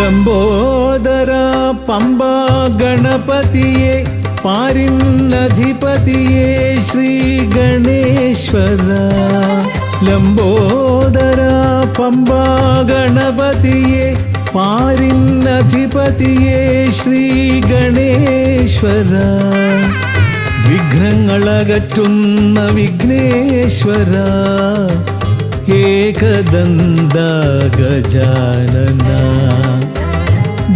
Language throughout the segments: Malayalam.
ലംബോദര പമ്പാ ഗണപതിയെ പാരിന്നധിപതിയെ ശ്രീ ഗണേശ്വര. ലംബോദര പമ്പാ ഗണപതിയെ പാരിന്നധിപതിയെ ശ്രീ ഗണേശ്വര. വിഘ്നങ്ങളകറ്റുന്ന വിഘ്നേശ്വര ഏകദന്ത ഗജാനന.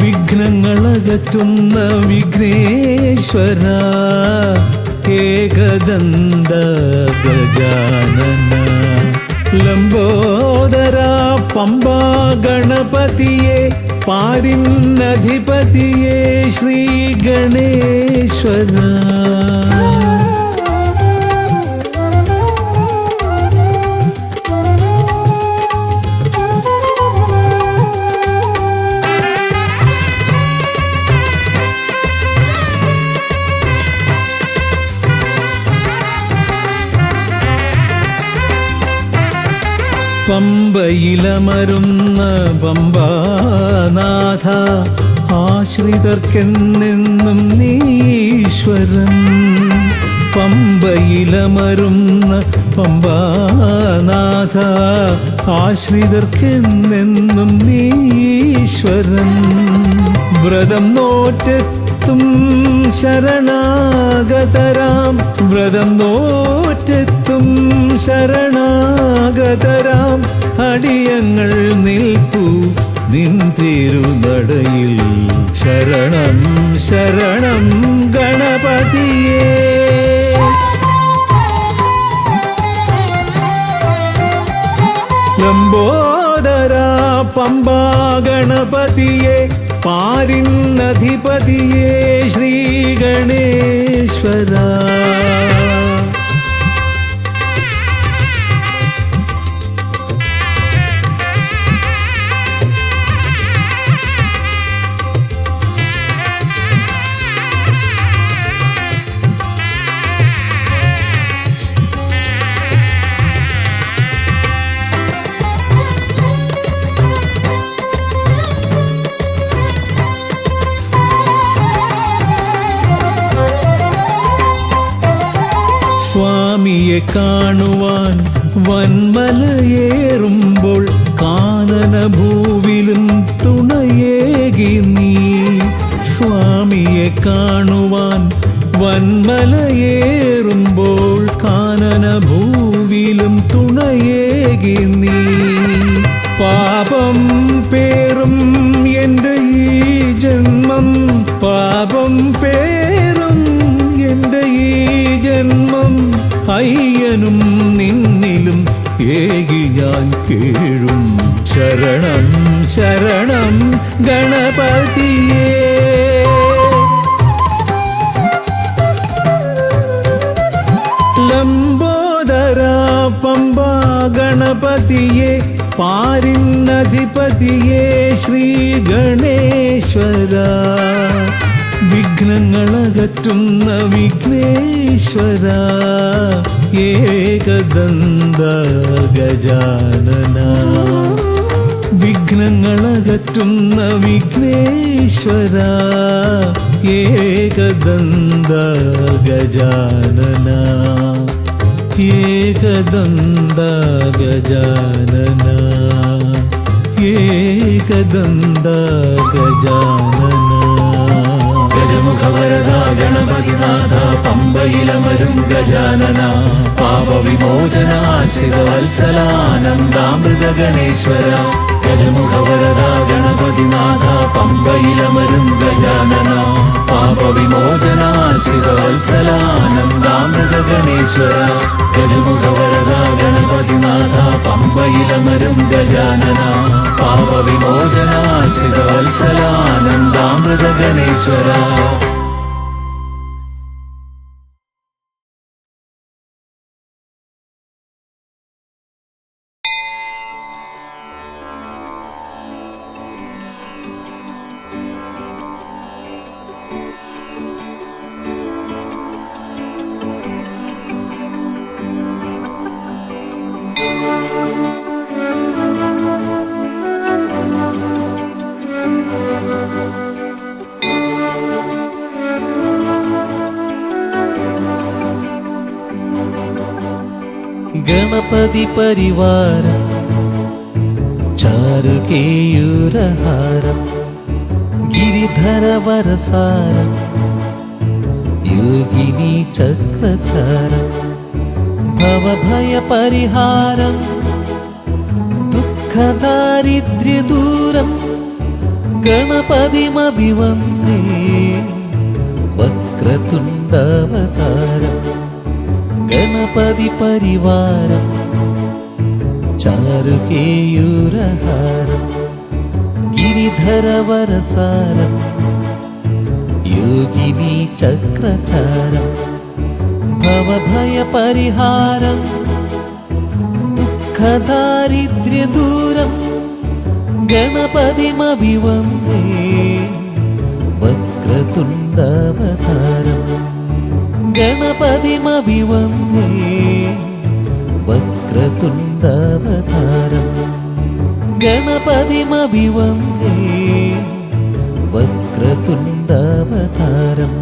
വിഘ്നങ്ങളകറ്റുന്ന വിഘ്നേശ്വര ഏകദന്ത ഗജാനന. ലംബോദര പമ്പാ ഗണപതിയെ പാരിന്നധിപതിയെ ശ്രീ ഗണേശ്വര. പമ്പയിലമരുന്ന പമ്പാനാഥ ആശ്രിതർക്കെന്നെന്നും നീശ്വരൻ. പമ്പയിലമരുന്ന പമ്പാനാഥ ആശ്രിതർക്കെന്നെന്നും നീശ്വരൻ. വ്രതം നോറ്റെത്തും ശരണാഗതരാം വ്രതം നോറ്റെത്തും ശരണാഗതരാം അടിയങ്ങൾ നിൽപ്പു നിൻ തിരുനടയിൽ. ശരണം ശരണം ഗണപതിയേ. ലംബോദര പമ്പാ ഗണപതിയെ പാരിന്നധിപതിയെ ശ്രീ ഗണേശ്വര. സ്വാമിയെ കാണുവാൻ വന്മലയേറുമ്പോൾ കാനനഭൂവിലും തുണയേകി നീ. സ്വാമിയെ കാണുവാൻ വന്മലയേറുമ്പോൾ കാനനഭൂവിലും തുണയേകി നീ. പാപം പേറും എൻ്റെ ഈ ജന്മം പാപം പേറും എൻ്റെ ഈ ജന്മം അയ്യനും നിന്നിലും ഏകി ഞാൻ കേഴും. ശരണം ശരണം ഗണപതിയേ. ലംബോദര പമ്പാ ഗണപതിയെ പാരിന്നധിപതിയെ ശ്രീ ഗണേശ്വര. വിഘ്നങ്ങളകറ്റുന്ന വിഘ്നേശ്വര ഏകദന്ത ഗജാനന. വിഘ്നങ്ങളകറ്റുന്ന വിഘ്നേശ്വര ഏകദന്ത ഗജാനന. ഏകദന്ത ഗജാനന ഏകദന്ത ഗജാനന. ഗജമുഖവരദ ഗണപതിനാഥ പമ്പയിലമരും ഗജാനന. പാപവിമോചന ആശ്രിതവത്സലാനന്ദാമൃത ഗണേശ്വര. ഗജമുഖവരദ ഗണപതിനാഥ പമ്പയിലമരും ഗജാനന. പാപവിമോചന ആശ്രിതവത്സലാനന്ദാമൃത ഗണേശ്വര. ഗജമുഖവരദ ഗണപതിനാഥ പമ്പയിലമരും ഗജാനന. പാപവിമോചന ആശ്രിതവത്സലാനന്ദാമൃത ഗണേശ്വര. ഗണപതി പരിവാരം ചാരുകേയൂരഹാരം ഗിരിധര വരസാരം യോഗിനി ചക്രചാരം ഭവഭയ പരിഹാരം ദുഃഖദാരിദ്ര്യദൂരം ഗണപതിമഭിവന്ദേ വക്രതുണ്ടവതാരം ഗണപതി പരിവാരം ചാരുകേയൂരഹാരം ഗിരിധര വരസാരം യോഗിനി ചക്രചാരം ഭവഭയ പരിഹാരം ദുഃഖദാരിദ്ര്യദൂരം ഗണപതിമഭിവന്ദേ വക്രതുണ്ടവതാരം ഗണപതിമഭിവന്ദേ വക്രതുണ്ടവതാരം ഗണപതിമഭിവന്ദേ വക്രതുണ്ടവതാരം.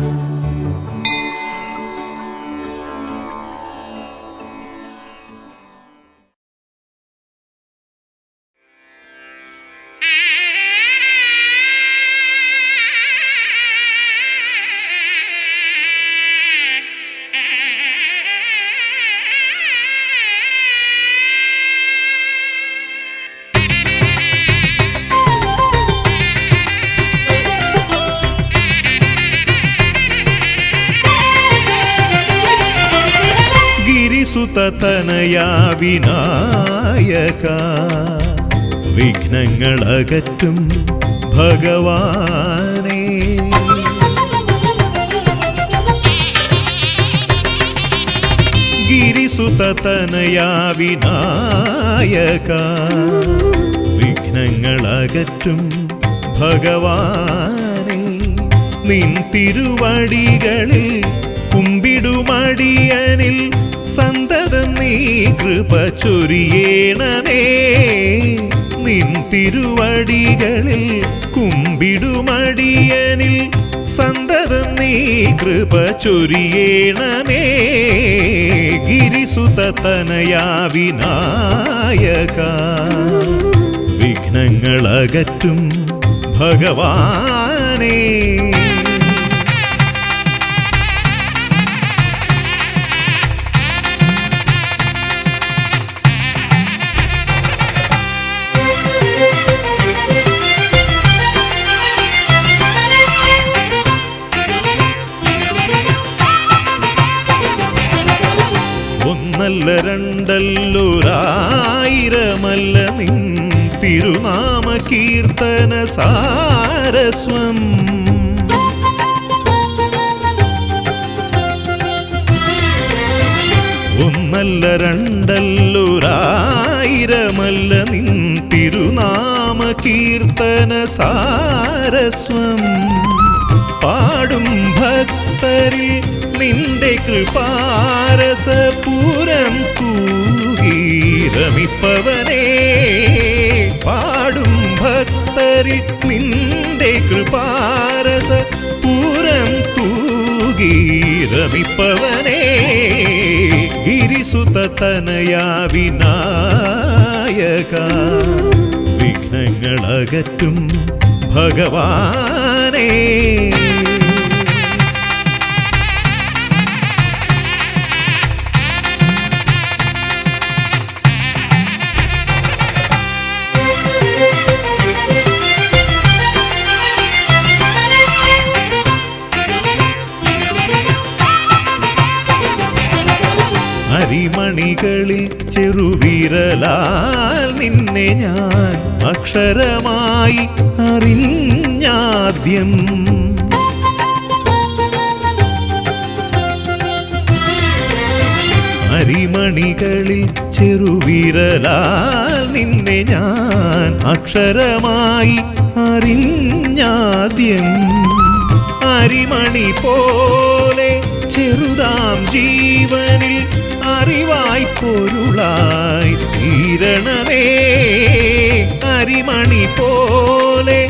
സുതനയാ വിനായക വിഘ്നങ്ങളകറ്റും ഭഗവാനേ ഗിരിസുതനയാ വിനായക വിഘ്നങ്ങളകറ്റും ഭഗവാനേ നിൻ തിരുവടികളിൽ കുമ്പിടുമടിയനിൽ സന്തതം നീ കൃപ ചൊരിയേണമേ നിൻ തിരുവടികളിൽ കുമ്പിടുമടിയനിൽ സന്തതം നീ കൃപ ചൊരിയേണമേ ഗിരിസുതനയാ വിനായക വിഘ്നങ്ങളകറ്റും ഭഗവാനേ ഒന്നല്ല രണ്ടല്ലൊരായിരമല്ല നിൻ തിരുനാമ കീർത്തന സാരസ്വം ഒന്നല്ല രണ്ടല്ലൊരായിരമല്ല നിൻ തിരുനാമ കീർത്തന സാരസ്വം പാടും ഭക്തരിൽ നിന്റെ കൃപാരസപൂരം തൂകീരമിപ്പവനേ പാടും ഭക്തരിൽ നിന്റെ കൃപാരസപൂരം തൂകീരമിപ്പവനേ ഗിരിസുതനയാ വിനായക വിഘ്നങ്ങളകറ്റും ഭഗവാനേ അരിമണികളിൽ ചെറുവിരലാൽ നിന്നെ ഞാൻ അക്ഷരമായി അറിഞ്ഞാദ്യം അരിമണികളിൽ ചെറുവിരലാൽ നിന്നെ ഞാൻ അക്ഷരമായി അറിഞ്ഞാദ്യം അരിമണി പോലെ ചെറുതാം ജീവനിൽ അറിവായി പൊരുളായി തീരണമേ അരിമണി പോലെ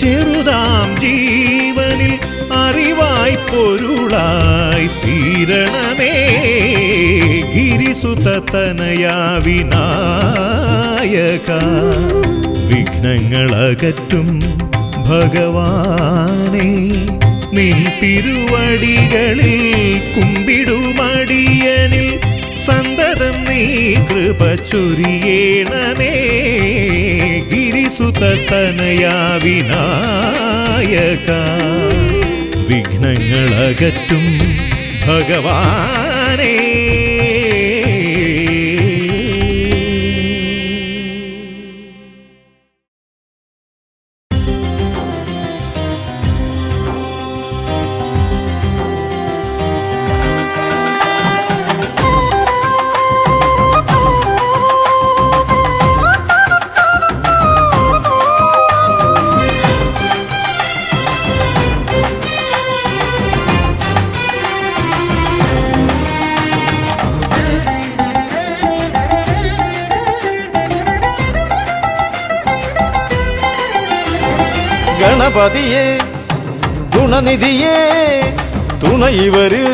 ചെറുതാം ജീവനിൽ അറിവായി പൊരുളായി തീരണമേ ഗിരിസുതനയാ ഗിരിസുതനയാ വിനായക വിഘ്നങ്ങളകറ്റും ഭഗവാനേ നിൻ തിരുവടികളിൽ കുമ്പിടുമടിയനിൽ സന്തതം നീ കൃപ ചൊരിയേണമേ ഗിരിസുതനയാ വിനായക വിഘ്നങ്ങളകറ്റും ഭഗവാനേ. ഗണപതിയെ ഗുണനിധിയെ തുണയിവരിൽ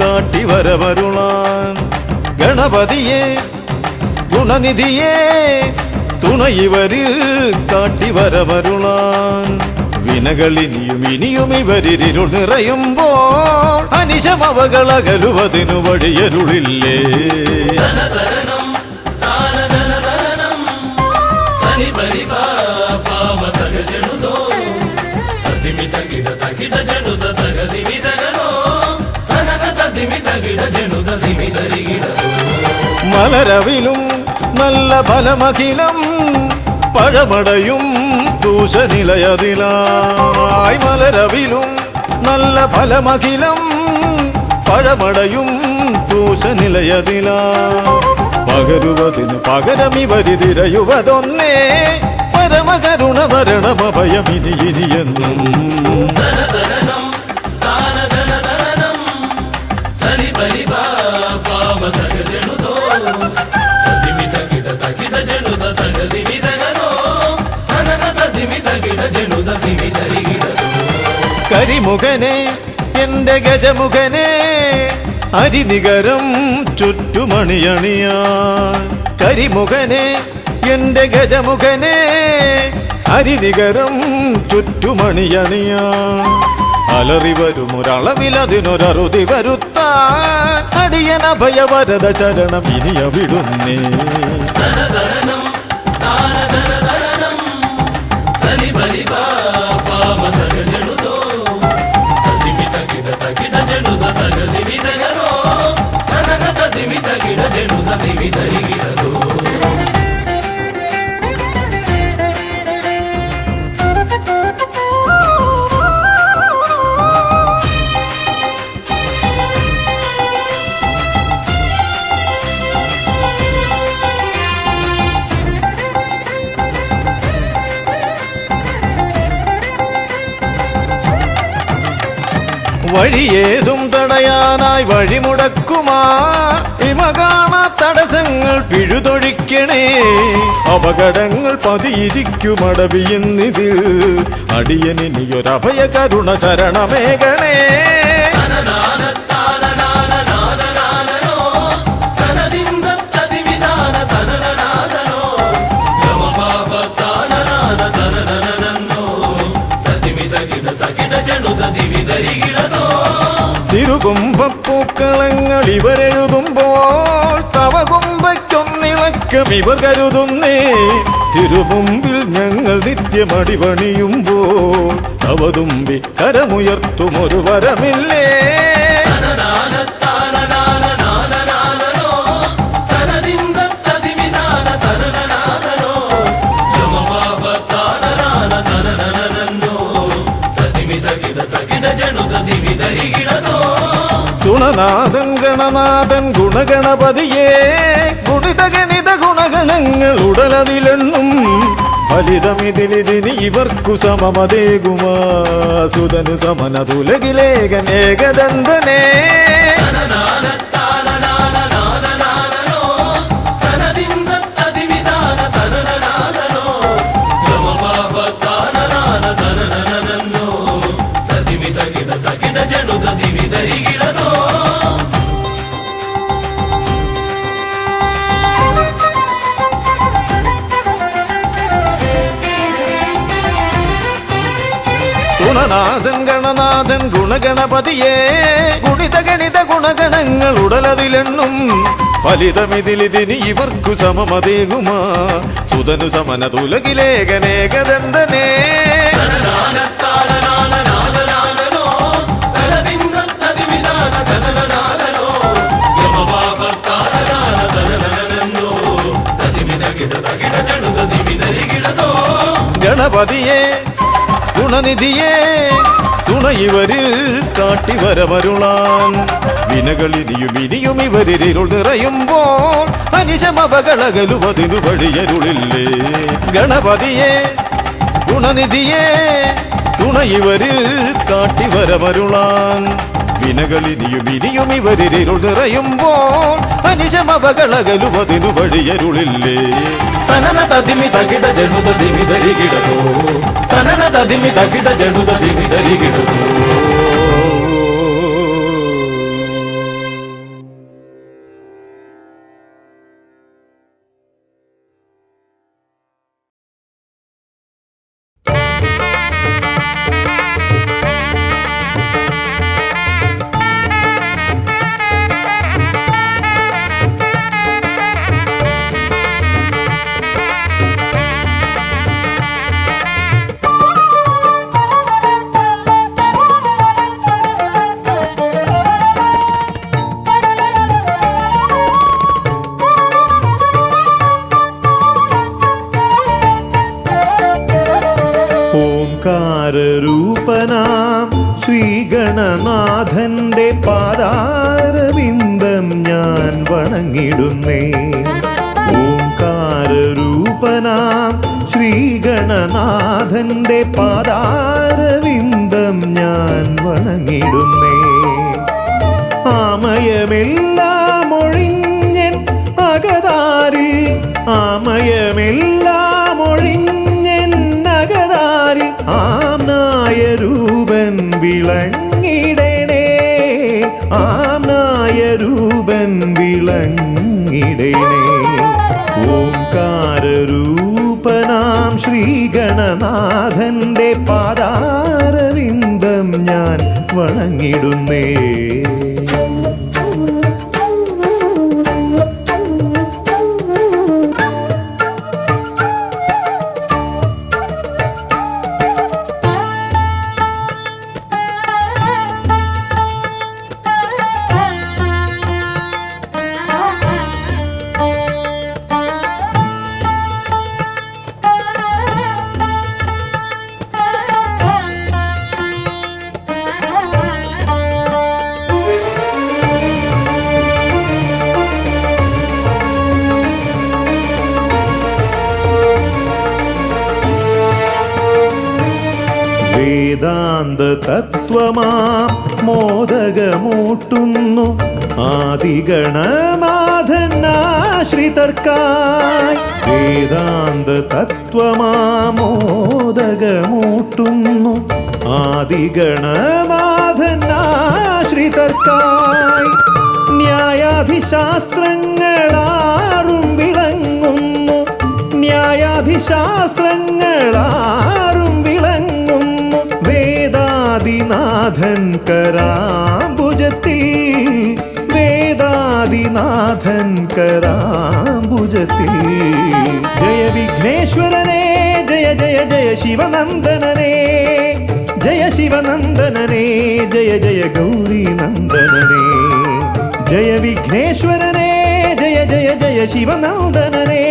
കാട്ടി വരവരുളാൻ. ഗണപതിയെ ഗുണനിധിയെ തുണയിവരിൽ കാട്ടി വരവരുളാൻ. വിനകളിനിയും ഇനിയും ഇവരിരുൾ നിറയുമ്പോൾ അനിശമവകളകലുവതിനു വഴിയരുളില്ലേ. മലരവിലും നല്ല ഫലമഖിലം പഴമടയും ദൂഷനിലയതിലായി. മലരവിലും നല്ല ഫലമഖിലം പഴമടയും ദൂഷനിലയതിലായി. പകരുവതിനു പകരമിവരിതിരയുവതൊന്നേ പരമകരുണ വരണമഭയമിനി ഇനിയെന്നും. കരിമുഖനെ എന്റെ ഗജമുഖനെ അരിനികരം ചുറ്റുമണിയണിയാൻ. കരിമുഖനെ എന്റെ ഗജമുഖനെ അരിനികരം ചുറ്റുമണിയണിയാൻ. അലറി വരുമൊരളവിലതിനൊരറുതി വരുത്താൻ അടിയനഭയവരദ ചരണം ഇനിയ വിടുന്നേ. വഴിയേതും തടയാനായി വഴിമുടക്കുമാ ഇമ കാണാ തടസ്സങ്ങൾ പിഴുതൊഴിക്കണേ. അപകടങ്ങൾ പതിയിരിക്കുമടവിയെന്നിതിൽ അടിയനിയൊരഭയ കരുണ ശരണമേകണേ. തിരുകുംഭപ്പൂക്കളങ്ങൾ ഇവരെഴുതുമ്പോൾ തവ കുംഭയ്ക്കൊന്നിളക്കം ഇവർ കരുതുന്നേ. തിരുമുമ്പിൽ ഞങ്ങൾ നിത്യമടിപണിയുമ്പോൾ തവതുമ്പി കരമുയർത്തുമൊരു വരമില്ലേ. ഗുണനാഥൻ ഗണനാഥൻ ഗുണഗണപതിയേ ഗുണിത ഗണിത ഗുണഗണങ്ങൾ ഉടലതിലെണ്ണും. ഫലിതമിതിലിതിന് ഇവർക്കു സമമതേകുമാ സുതനു സമനതുലകിലേകനേകദന്തനേ. ഗണനാഥൻ ഗണനാഥൻ ഗുണഗണപതിയേ ഗുണിത ഗണിത ഗുണഗണങ്ങൾ ഉടലതിലെണ്ണും ഫലിതമിതിലിതിനി ഇവർക്കു സമമതേകുമാ സുതനു സമന തുലകിലേകനേകദന്തനേ ഗണപതിയേ ഗുണനിധിയേ തുണയിവരിൽ കാട്ടിവരമരുളാൻ വിനകളിനിയും ഇനിയും ഇവരിരുൾ നിറയുമ്പോൾ അനിശമവകളകലുവതിനു വഴിയരുളില്ലേ ഗണപതിയേ ഗുണനിധിയേ തുണയിവരിൽ കാട്ടിവരമരുളാൻ വിനകളിനിയും ഇനിയും ഇവരിരുൾ നിറയുമ്പോൾ അനിശമവകളകലുവതിനു വഴിയരുളില്ലേ തനന തതിമി തകിട ജനുത ദിമിതരികിടതോ തനന തതിമി തകിട ജനുത ദിമിതരികിടതോ ഓംകാരരൂപനാം ശ്രീഗണനാഥന്റെ പാദാരവിന്ദം ഞാൻ വണങ്ങിടുന്നേ ഓംകാരരൂപനാം ശ്രീഗണനാഥന്റെ പാദാരവിന്ദം ഞാൻ വണങ്ങിടുന്നേ ആമയമെല്ലാം ഒഴിഞ്ഞൻ അകതാരിൽ ആമയമെല്ലാം ഒഴിഞ്ഞൻ അകതാരിൽ ആംനായ രൂപൻ വിളങ്ങിടണേ ആംനായ രൂപൻ വിളങ്ങിടണേ ഓംകാരരൂപനാം ശ്രീഗണനാഥന്റെ പാദാരവിന്ദം ഞാൻ വണങ്ങിടുന്നേ വേദാന്ത തത്വമാം മോദകമൂട്ടുന്നു ആദിഗണനാഥനാശ്രിതർക്കായി വേദാന്ത തത്വമാം മോദകമൂട്ടുന്നു ആദിഗണനാഥനാശ്രിതർക്കായി ന്യായാധിശാസ്ത്രങ്ങളാറും വിളങ്ങുന്നു ന്യായാധിശാസ്ത്രങ്ങളാറും വിളങ്ങുന്നു വേദാദിനാഥൻ കരാംബുജത്തിൽ വേദാദിനാഥൻ കരാംബുജത്തിൽ ജയ വിഘ്നേശ്വരനേ ജയ ജയ ജയ ശിവനന്ദനനേ ജയ ശിവനന്ദനനേ ജയ ജയ ഗൗരി നന്ദനനേ ജയ വിഘ്നേശ്വരനേ ജയ ജയ ജയ ശിവനന്ദനനേ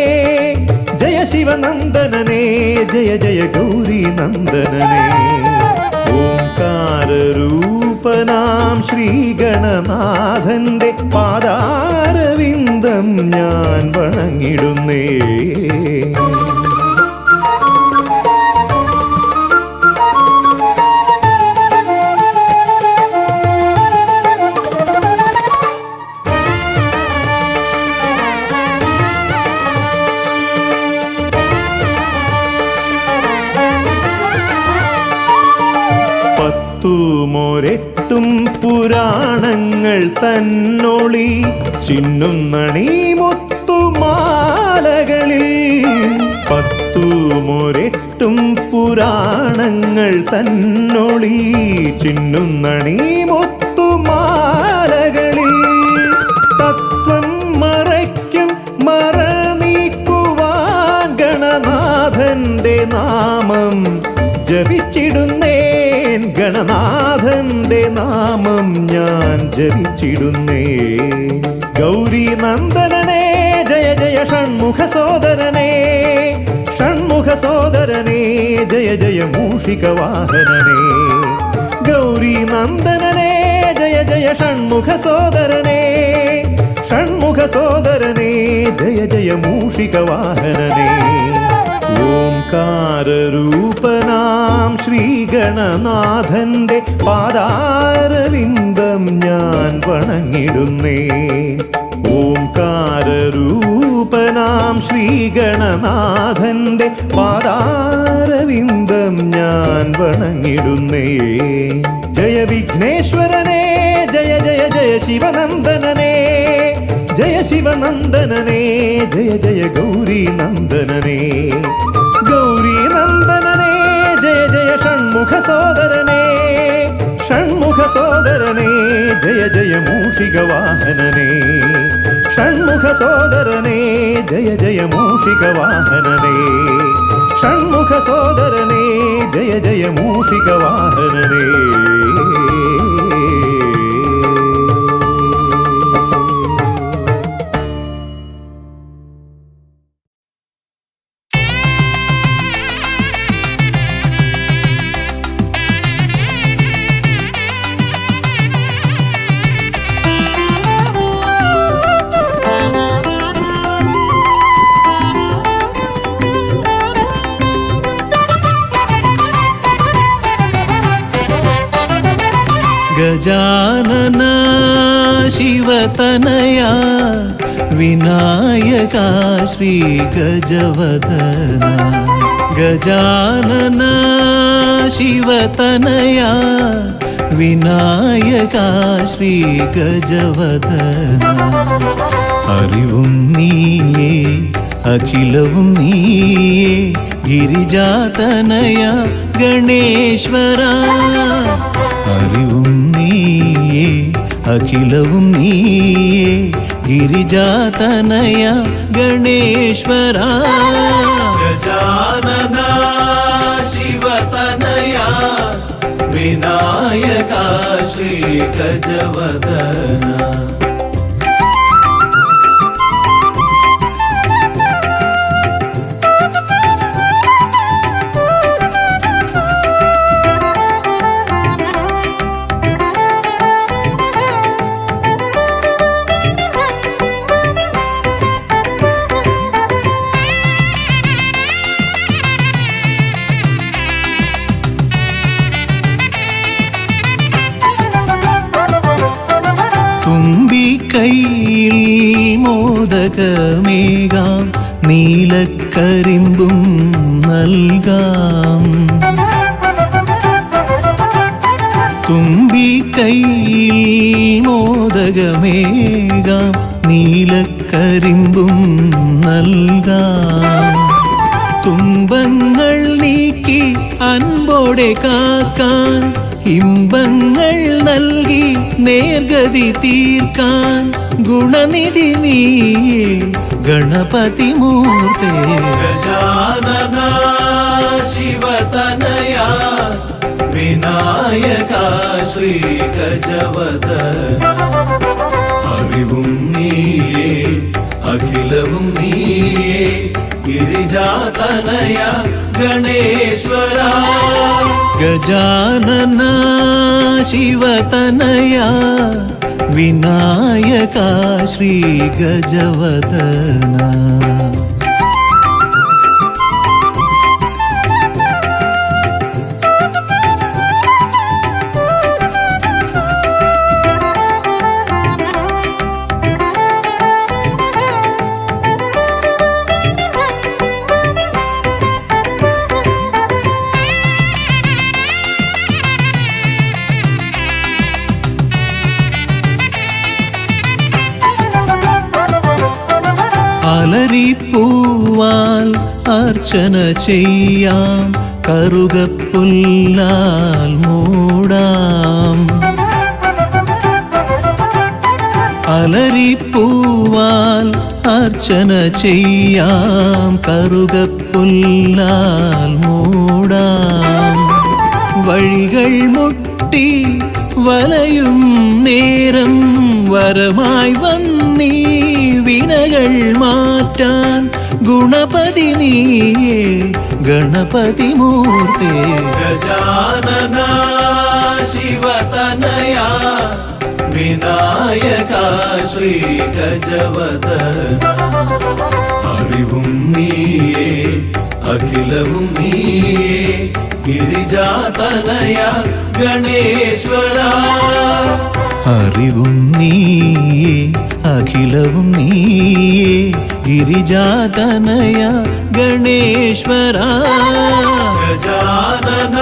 ജയ ശിവനന്ദനനേ ജയ ജയ ഗൗരി നന്ദനനേ ഓംകാരരൂപനാം ശ്രീഗണനാഥന്റെ പാദാരവിന്ദം ഞാൻ വണങ്ങിടുന്നേ ും പുരാണങ്ങൾ തന്നൊളി ചിന്നുന്നണി മുത്തുമാലകളിൽ 10 ഓരെട്ടും പുരാണങ്ങൾ തന്നൊളി ചിന്നുന്നണി മുത്തുമാലകളിൽ തത്വം മറയ്ക്കും മറ നീക്കുവാൻ ഗണനാഥന്റെ നാമം ജപിച്ചിടുന്നേൻ ഗണനാഥന്റെ നാമം ഞാൻ ജപിച്ചിടുന്നേൻ ഗൗരി നന്ദനനേ ജയ ജയ ഷൺമുഖ സോദരനേ ഷൺമുഖ സോദരനേ ജയ ജയ മൂഷിക വാഹനനേ ഗൗരി നന്ദനനേ ജയ ജയ ഷൺമുഖ സോദരനേ ഷൺമുഖ സോദരനേ ജയ ജയ മൂഷിക വാഹനനേ ഓംകാരരൂപനാം ശ്രീഗണനാഥന്റെ പാദാരവിന്ദം ഞാൻ വണങ്ങിടുന്നേ ഓംകാരരൂപനാം ശ്രീഗണനാഥന്റെ പാദാരവിന്ദം ഞാൻ വണങ്ങിടുന്നേ ജയ വിഘ്നേശ്വരനേ ജയ ജയ ജയ ശിവനന്ദനനേ ജയ ശിവനന്ദനനേ ജയ ജയ ഗൗരി നന്ദനനേ ഗൗരി നന്ദനനേ ജയ ജയ ഷൺമുഖ സോദരനേ ഷൺമുഖ സോദരനേ ജയ ജയ മൂഷിക വാഹനനേ ഷൺമുഖ സോദരനേ ജയ ജയ മൂഷിക വാഹനനേ ഷൺമുഖ സോദരനേ ജയ ജയ മൂഷിക വാഹനനേ गजानन शिवतनया विनायका श्री गजवदना गजानन शिवतनया विनायका श्री गजवदना അറിവും നീയേ അഖിലവും നീയേ ഗിരിജാതനയ ഗണേശ്വര അറിവും നീയേ അഖിലവും നീയേ ഗിരിജാതനയ ഗണേശ്വര ഗജാനന ശിവതനയ വിനായക ശ്രീ ഗജവദന കൈയിൽ മോദകമേകാം നീലക്കരിമ്പും നൽകാം തുമ്പി കൈയിൽ മോദകമേകാം നീലക്കരിമ്പും നൽകാം തുമ്പങ്ങൾ നീക്കി അൻപോടെ കാക്കാൻ ഇമ്പങ്ങൾ നൽകി നേർഗതി തീർക്കാൻ ഗുണനിധി നീയേ ഗണപതി മൂർത്തേ ഗജാനന ശിവതനയ വിനായക ശ്രീ ഗജവദന അറിവും നീയേ അഖിലവും നീയേ ഗിരിജാതനയ ഗണേശ്വര ഗജാനന ശിവതനയ വിനായക ശ്രീ ഗജവദന പൂവാൽ അർച്ചന ചെയ്യാം, കറുകപ്പുല്ലാൽ മൂടാം. അലരിപ്പൂവാൽ അർച്ചന ചെയ്യാം, കറുകപ്പുല്ലാൽ മൂടാം. വഴികൾ മുട്ടി വലയും നേരം വരമായി വന്നീ വിനകൾ മാറ്റാൻ ഗുണപതി നീയേ ഗണപതി മൂർത്തേ. ഗജാനന ശിവതനയാ വിനായക ശ്രീ ഗജവദന. അറിവും നീയേ അഖിലവും നീയേ ഗിരിജാതനയ ഗണേശ്വര. അറിവും നീയേ അഖിലവും നീയേ ഗിരിജാതനയ ഗണേശ്വര. ഗജാനന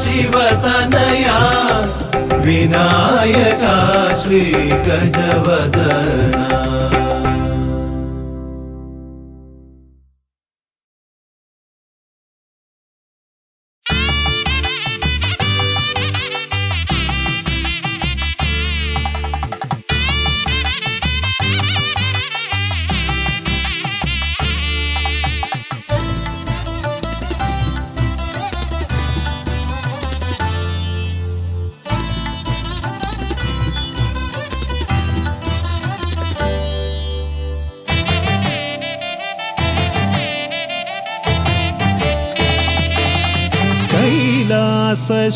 ശിവതനയ വിനായക ശ്രീ ഗജവദന.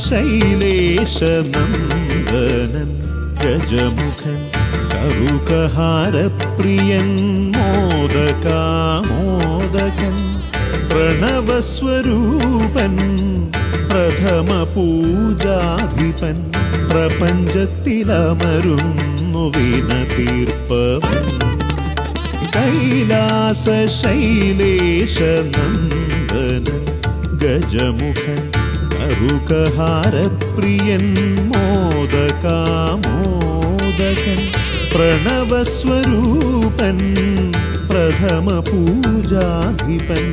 ശൈലേശനന്ദനൻ ഗജമുഖൻ കറുകഹാരപ്രിയൻ മോദകാമോദകൻ പ്രണവസ്വരൂപൻ പ്രഥമ പൂജാധിപൻ പ്രപഞ്ചത്തിലമരുന്നു വിനതീർപ്പവൻ. കൈലാസ ശൈലേശനന്ദനൻ ഗജമുഖൻ കറുകഹാരപ്രിയൻ മോദകാമോദകൻ പ്രണവസ്വരൂപൻ പ്രഥമ പൂജാധിപൻ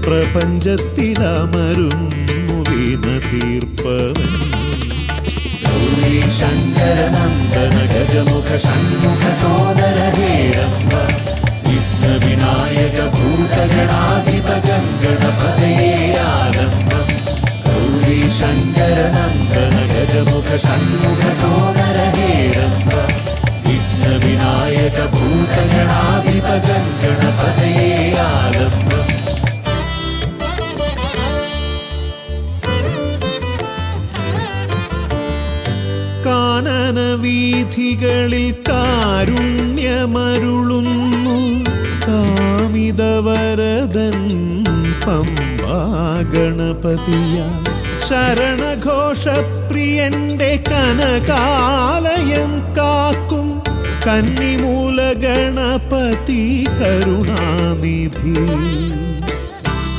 പ്രപഞ്ചത്തിലമരുന്നു വിനതീർപ്പവൻ. ഗൗരീ ശങ്കരനന്ദന ഗജമുഖ ഷൺമുഖ സോദര ഹേരംബ വിഘ്ന വിനായക ഭൂതഗണാധിപ ഗണപതയേ ആലംബം. ഗൗരീ ശങ്കരനന്ദന ഗജമുഖ ഷൺമുഖ സോദര ഹേരംബ വിഘ്ന വിനായക ഭൂതഗണാധിപ ഗണപതയേ ആലംബം. കാനന വീഥികളിൽ കാരുണ്യമരുളുന്നു കാമിതവരദൻ പമ്പാ ഗണപതിയ. ശരണഘോഷപ്രിയന്റെ കനകാലയം കാക്കും കന്നിമൂല ഗണപതി കരുണാനിധി.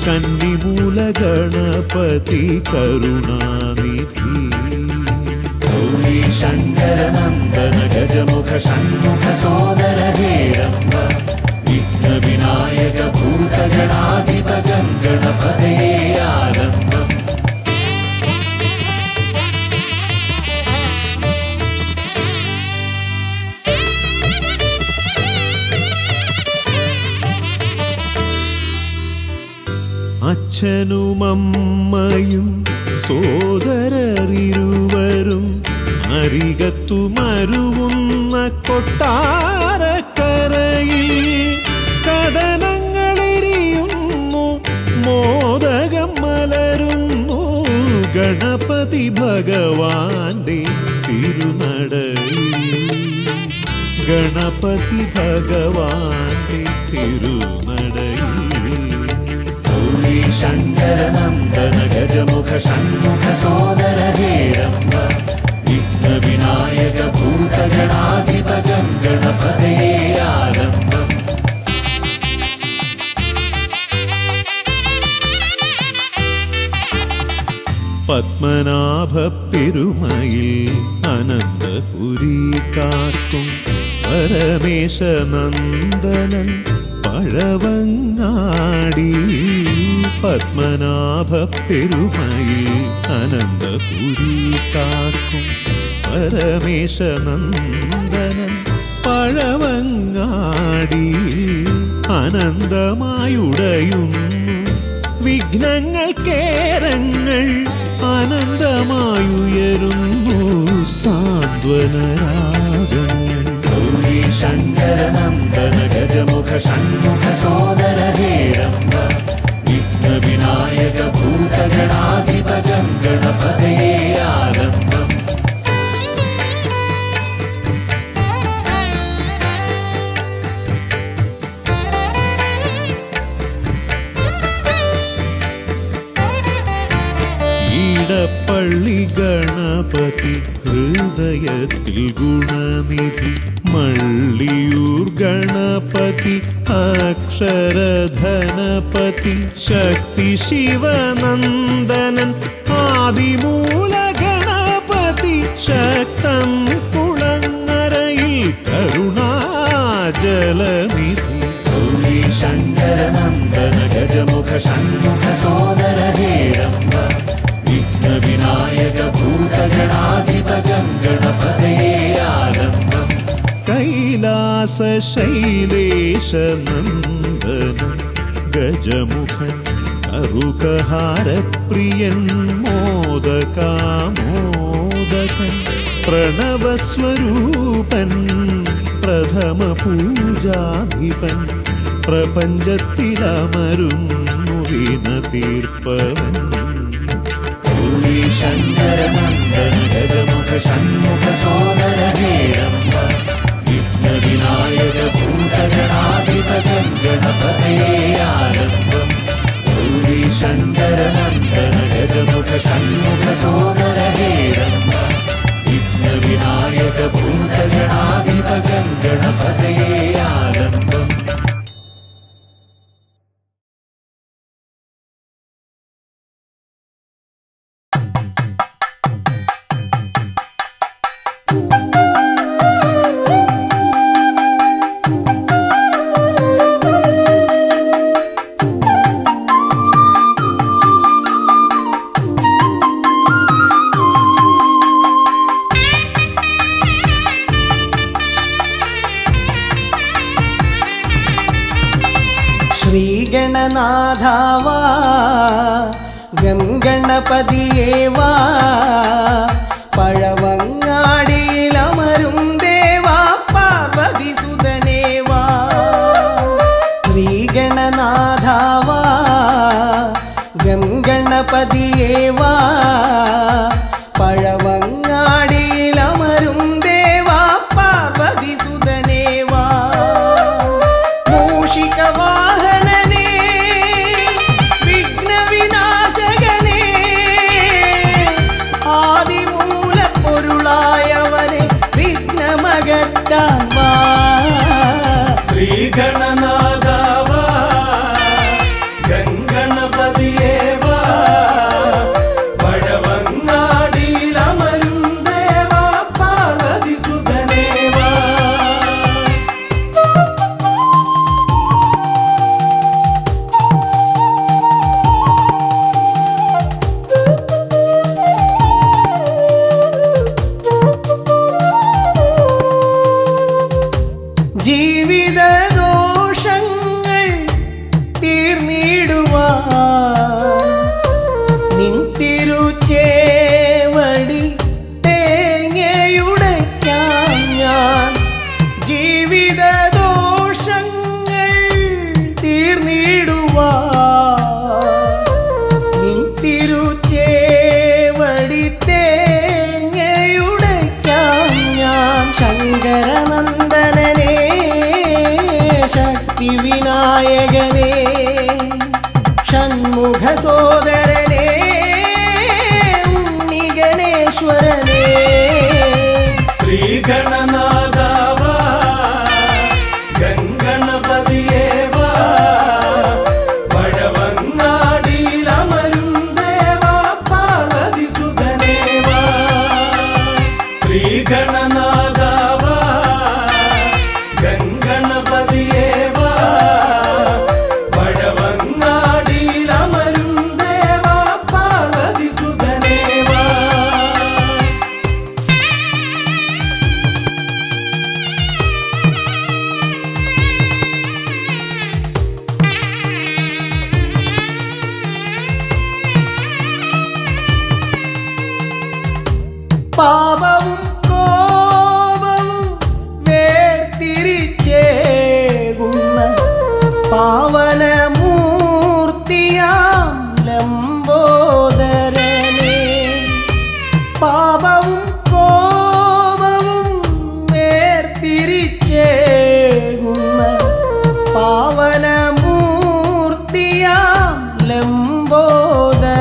കന്നിമൂല ഗണപതി കരുണാനിധി. ഗൗരീ ശങ്കരനന്ദന ഗജമുഖ ഷൺമുഖ സോദര ഹേരംബ വിഘ്ന വിനായക ഭൂതഗണാധിപ ഗണപതയേ ആലംബം. അച്ഛനുമമ്മയും സോദരരിരുവരും അരികത്തു മരുവുന്ന കൊട്ടാരക്കരയിൽ കഥനങ്ങളെരിയുന്നു മോദകം മലരുന്നു ഗണപതി ഭഗവാന്റെ തിരുനടയിൽ. ഗണപതി ഭഗവാന്റെ തിരുനടയിൽ. ഗൗരീ ശങ്കരനന്ദന ഗജമുഖ ഷൺമുഖ സോദര ഹേരംബ വിഘ്ന വിനായക ഭൂതഗണാധിപ ഗണപതയേ ആലംബം. പത്മനാഭ പെരുമയിൽ അനന്തപുരി കാക്കും പരമേശനന്ദനൻ പഴവങ്ങാടി പത്മനാഭ പെരുമയിൽ അനന്തപുരി കാക്കും പരമേശനന്ദനൻ പഴവങ്ങാടി അനന്തമായുടയുന്നു വിഘ്നങ്ങൾ കേരങ്ങൾ അനന്തമായുയരുന്നു സാന്ത്വനരാഗങ്ങൾ ഗൗരി ശങ്കര നന്ദന ഗജമുഖ ഷൺമുഖ സോദര ഹേരംബ വിഘ്ന വിനായക ഭൂതഗണാധിപ ഗണപതയേ ആലംബം ഈടപ്പള്ളി ഗണപതി ഹൃദയത്തിൽ ഗുണനിധി മള്ളിയൂർ ഗണപതി അക്ഷരധനപതി ശക്തി ശിവനന്ദനൻ ആദിമൂല ഗണപതി ശക്തം കുളങ്ങരയിൽ കരുണാജലനിധി ഗൗരി ശങ്കര നന്ദന ഗജമുഖ ഷൺമുഖ സോദര ഹേരംബ വിഘ്ന വിനായക ഭൂതഗണാധിപ ഗണപതയേ ആലംബം കൈലാസ ശൈലേശനന്ദനൻ ഗജമുഖൻ അറുകഹാരപ്രിയൻ മോദകാമോദകൻ പ്രണവസ്വരൂപൻ പ്രഥമ പൂജാധിപൻ പ്രപഞ്ചത്തിലമരുന്നു വിന തീർപ്പവൻ ഗൗരി ശങ്കര നന്ദന ഗജമുഖ ഷൺമുഖ സോദര ഹേരംബ വിഘ്ന വിനായക ഭൂതഗണാധിപ ഗണപതയേ ആലംബം ഗൗരി ശങ്കര നന്ദന ഗജമുഖ ഷൺമുഖ സോദര ഹേരംബ വിഘ്ന വിനായക ഭൂതഗണാധിപ ഗണപതയേ ആലംബം ശ്രീഗണനാഥാവാ ഗംഗണപതിയേവാ പഴവങ്ങാടിയിലമരും ദേവാ പാർവതി സുതനേവാ ശ്രീഗണനാഥാവാ ഗംഗണപതിയേവാ പഴവങ്ങാടിയിലമരും ദേവാ പാർവതി സുതനേവാ മൂഷികവാഹനനേ വിഘ്നവിനാശകനേ ആദിമൂലപ്പൊരുളായവനെ വിഘ്നമകറ്റാൻ വാ ശ്രീഗണനാഥാവാ ഗംഗണപതിയേവാ പഴവങ്ങാടിയിലമരും ദേവാ പാർവതി സുതനേവാ ജീവിത ദോഷങ്ങൾ തീർന്നിടുവാൻ നിൻ തിരുച്ചേവടി തേങ്ങയുടയ്ക്കാൻ ഞാൻ ജീവിത ദോഷങ്ങൾ തീർന്നിടുവാൻ നിൻ തിരുച്ചേവടി തേങ്ങയുടയ്ക്കാൻ ഞാൻ ശങ്കരനന്ദനനേ ശക്തി വിനായകനേ ഷൺമുഖ സോദരനേ ഉണ്ണി ഗണേശ്വരനേ ശ്രീഗണനാഥാവാ ഗംഗണപതിയേവാ പഴവങ്ങാടിയിലമരും ദേവാ പാർവതി സുതനേവാ ശ്രീഗണനാഥാവാ പാപവും കോപവും വേർതിരിച്ചേകുന്ന പാവനമൂർത്തിയാം ലംബോദരനെ. പാപവും കോപവും വേർതിരിച്ചേകുന്ന പാവനമൂർത്തിയാം ലംബോദരനെ.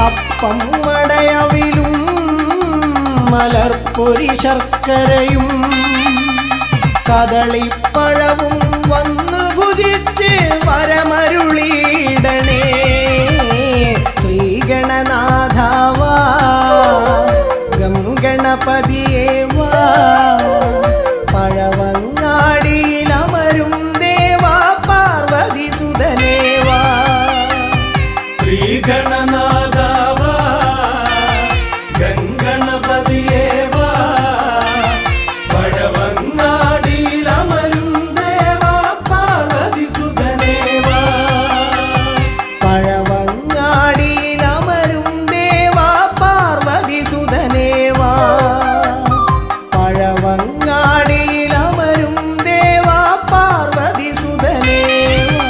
അപ്പം മടയവിലും മലർപ്പൊരി ശർക്കരയും കദളിപ്പഴവും വന്നു ഭുജിച്ച് വരമരുളിയിടണേ. ശ്രീഗണനാഥാവാ ഗംഗണപതിയേ വാ. പഴവങ്ങാടിയിലമരും ദേവാ പാർവതി സുതനേ വാ. ശ്രീഗണനാഥാവാ ഗംഗണപതിയേ വാ. പഴവങ്ങാടിയിലമരും ദേവാ പാർവതി സുതനേ വാ. പഴവങ്ങാടിയിലമരും ദേവാ പാർവതി സുതനേ വാ. പഴവങ്ങാടിയിലമരും ദേവാ പാർവതി സുതനേ വാ.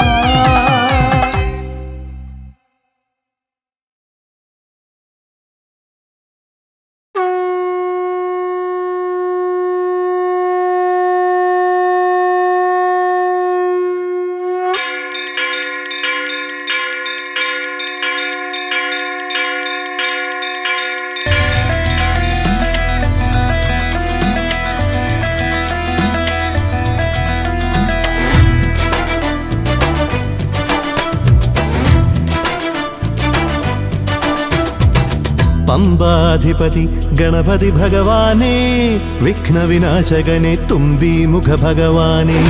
പമ്പാധിപതി ഗണപതി ഭഗവാനേ, വിഘ്നവിനാശകനെ തുമ്പീമുഖ ഭഗവാനേ.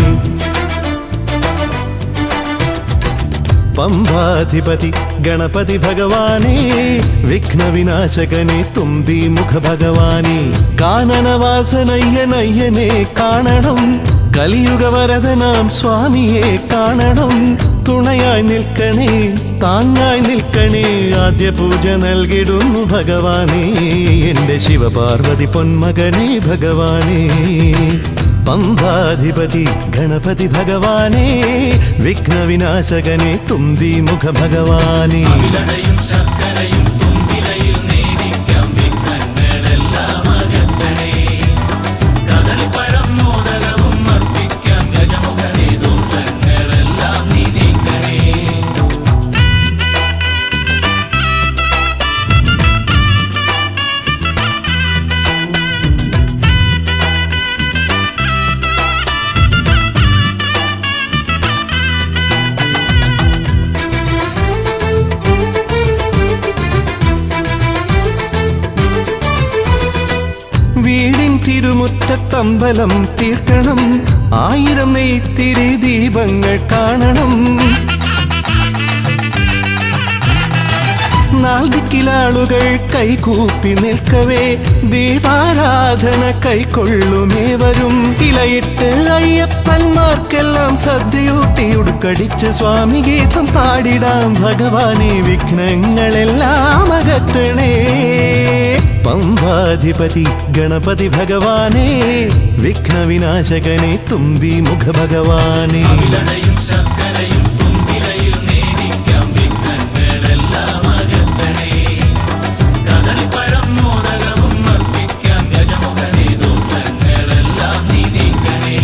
പമ്പാധിപതി ഗണപതി ഭഗവാനേ, വിഘ്നവിനാശകനെ തുമ്പീമുഖ ഭഗവാനേ. കാനനവാസനയ്യനയ്യനെ കാണണം, കലിയുഗവരദനാം സ്വാമിയെ കാണണം. തുണയായി നിൽക്കണേ, താങ്ങായി നിൽക്കണേ, ആദ്യ പൂജ നൽകിടുന്നു ഭഗവാനേ. എൻ്റെ ശിവപാർവതി പൊന്മകനേ ഭഗവാനേ. പമ്പാധിപതി ഗണപതി ഭഗവാനേ, വിഘ്നവിനാശകനെ തുമ്പീമുഖ ഭഗവാനേ. ശർക്കരയും തുമ്പിലയിൽ നേടിക്കാം വിഘ്നങ്ങളെല്ലാം അകറ്റണേ. കദളിപ്പഴം മോദകവും അർപ്പിക്കാം ഗജമുഖനെ, ദോഷങ്ങളെല്ലാം നീ നീക്കണേ. വീടിൻ തിരുമുറ്റത്തമ്പലം തീർക്കണം, 1000 നെയ്ത്തിരി ദീപങ്ങൾ കാണണം. നാൽദിക്കിലാളുകൾ കൈകൂപ്പി നിൽക്കവേ, ദീപാരാധന കൈക്കൊള്ളുമേവരും. ഇലയിട്ട് അയ്യപ്പന്മാർക്കെല്ലാം സദ്യയൂട്ടി ഉടുക്കടിച്ച് സ്വാമി ഗീതം പാടിടാം ഭഗവാനെ. വിഘ്നങ്ങളെല്ലാം അകറ്റണേ. പമ്പാധിപതി ഗണപതി ഭഗവാനേ, വിഘ്നവിനാശകനെ തുമ്പീമുഖ ഭഗവാനേ. ശർക്കരയും തുമ്പിലയിൽ നേടിക്കാം വിഘ്നങ്ങളെല്ലാം അകറ്റണേ. കദളിപ്പഴം മോദകവും അർപ്പിക്കാം ഗജമുഖനെ, ദോഷങ്ങളെല്ലാം നീ നീക്കണേ.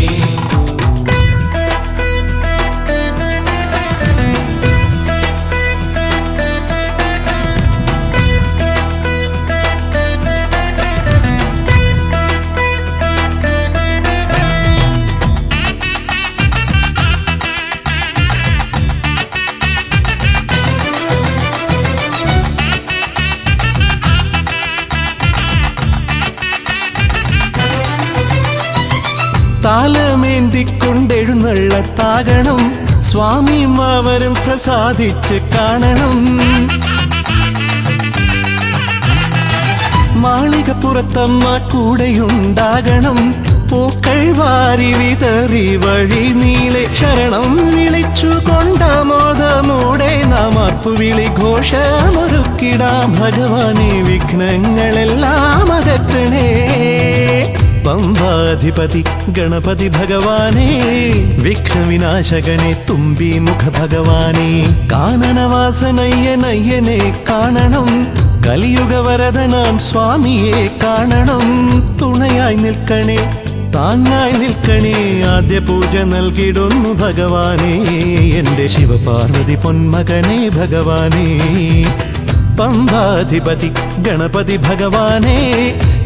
താലമേന്തിക്കൊണ്ടെഴുന്നള്ളത്താകണം, സ്വാമിയും അവരും പ്രസാദിച്ച് കാണണം. മാളികപ്പുറത്തമ്മ കൂടെയുണ്ടാകണം, പൂക്കൾ വാരി വിതറി വഴി നീളെ ശരണം വിളിച്ചു കൊണ്ട മോദമോടെ നാം ആർപ്പുവിളി ഘോഷമൊരുക്കിടാം ഭഗവാനെ, വിഘ്നങ്ങളെല്ലാം അകറ്റണേ. പമ്പാധിപതി ഗണപതി ഭഗവാനെ, വിഘ്നവിനാശകനെ തുമ്പി മുഖ ഭഗവാനെ, കാനനവാസനയ്യനയ്യനെ കാണണം, കലിയുഗവരദനാം സ്വാമിയെ കാണണം. തുണയായി നിൽക്കണേ, താങ്ങായി നിൽക്കണേ, ആദ്യ പൂജ നൽകിടുന്നു ഭഗവാനെ, എൻ്റെ ശിവപാർവതി പൊന്മകനെ ഭഗവാനെ. പമ്പാധിപതി ഗണപതി ഭഗവാനെ,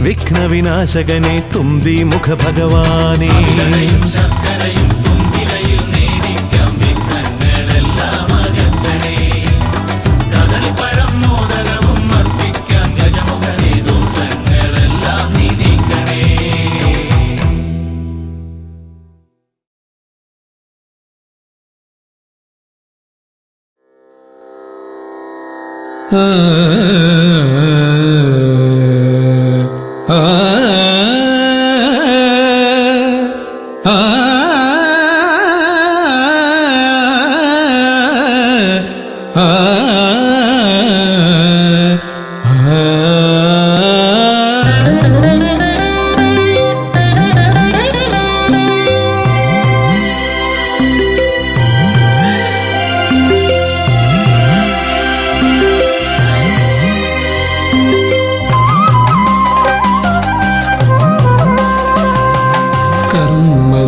വിഘ്നവിനാശകനെ തുമ്പി മുഖ ഭഗവാനെ. അവിലയും ശർക്കരയും തുമ്പിലയിൽ നേദിക്കാം വിഘ്നങ്ങളെല്ലാം അകറ്റണേ. കദളിപ്പഴം മോദകവും അർപ്പിക്കാം ഗജമുഖനെ, ദോഷങ്ങളെല്ലാം നീ നീക്കണേ.